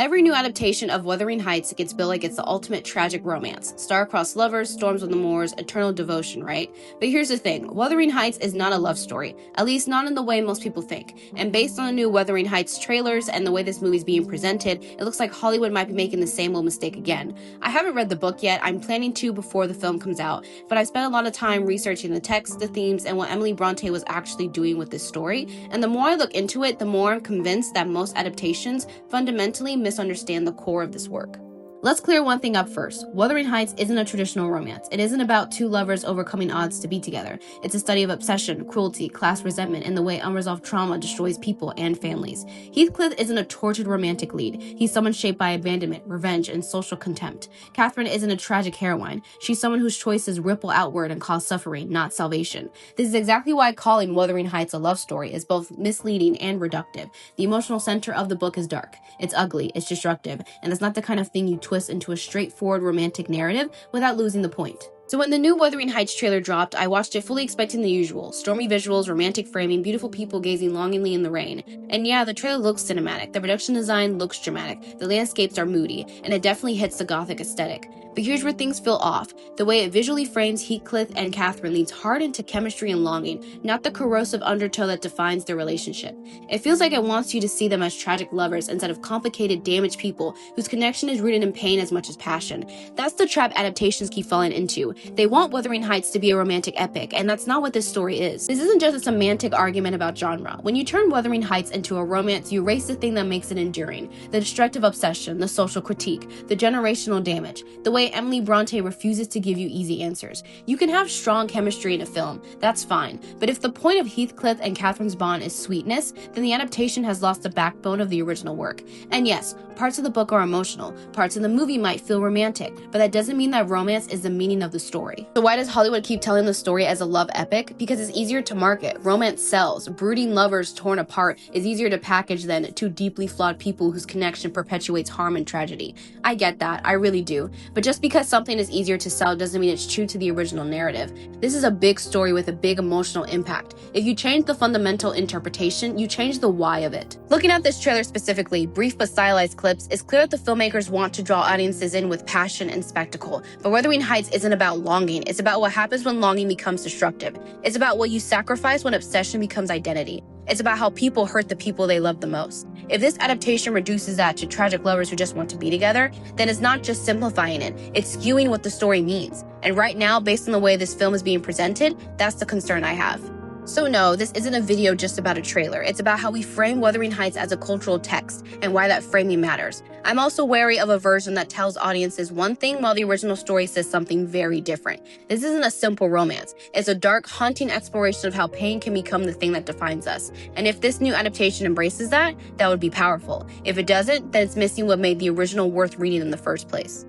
Every new adaptation of Wuthering Heights gets billed like it's the ultimate tragic romance. Star-crossed lovers, storms on the moors, eternal devotion, right? But here's the thing, Wuthering Heights is not a love story, at least not in the way most people think. And based on the new Wuthering Heights trailers and the way this movie's being presented, it looks like Hollywood might be making the same old mistake again. I haven't read the book yet, I'm planning to before the film comes out, but I've spent a lot of time researching the text, the themes, and what Emily Bronte was actually doing with this story. And the more I look into it, the more I'm convinced that most adaptations fundamentally misunderstand the core of this work. Let's clear one thing up first. Wuthering Heights isn't a traditional romance. It isn't about two lovers overcoming odds to be together. It's a study of obsession, cruelty, class resentment, and the way unresolved trauma destroys people and families. Heathcliff isn't a tortured romantic lead. He's someone shaped by abandonment, revenge, and social contempt. Catherine isn't a tragic heroine. She's someone whose choices ripple outward and cause suffering, not salvation. This is exactly why calling Wuthering Heights a love story is both misleading and reductive. The emotional center of the book is dark. It's ugly, it's destructive, and it's not the kind of thing you twist into a straightforward romantic narrative without losing the point. So when the new Wuthering Heights trailer dropped, I watched it fully expecting the usual. Stormy visuals, romantic framing, beautiful people gazing longingly in the rain. And yeah, the trailer looks cinematic, the production design looks dramatic, the landscapes are moody, and it definitely hits the gothic aesthetic. But here's where things feel off. The way it visually frames Heathcliff and Catherine leans hard into chemistry and longing, not the corrosive undertow that defines their relationship. It feels like it wants you to see them as tragic lovers instead of complicated, damaged people whose connection is rooted in pain as much as passion. That's the trap adaptations keep falling into. They want Wuthering Heights to be a romantic epic, and that's not what this story is. This isn't just a semantic argument about genre. When you turn Wuthering Heights into a romance, you erase the thing that makes it enduring. The destructive obsession, the social critique, the generational damage, the way Emily Bronte refuses to give you easy answers. You can have strong chemistry in a film, that's fine, but if the point of Heathcliff and Catherine's bond is sweetness, then the adaptation has lost the backbone of the original work. And yes, parts of the book are emotional, parts of the movie might feel romantic, but that doesn't mean that romance is the meaning of the story. So why does Hollywood keep telling the story as a love epic? Because it's easier to market. Romance sells. Brooding lovers torn apart is easier to package than two deeply flawed people whose connection perpetuates harm and tragedy. I get that, I really do. But just because something is easier to sell doesn't mean it's true to the original narrative. This is a big story with a big emotional impact. If you change the fundamental interpretation, you change the why of it. Looking at this trailer specifically, brief but stylized clips, it's clear that the filmmakers want to draw audiences in with passion and spectacle. But Wuthering Heights isn't about longing, it's about what happens when longing becomes destructive. It's about what you sacrifice when obsession becomes identity. It's about how people hurt the people they love the most. If this adaptation reduces that to tragic lovers who just want to be together, then it's not just simplifying it, it's skewing what the story means. And right now, based on the way this film is being presented, that's the concern I have. So no, this isn't a video just about a trailer. It's about how we frame Wuthering Heights as a cultural text and why that framing matters. I'm also wary of a version that tells audiences one thing while the original story says something very different. This isn't a simple romance. It's a dark, haunting exploration of how pain can become the thing that defines us. And if this new adaptation embraces that, that would be powerful. If it doesn't, then it's missing what made the original worth reading in the first place.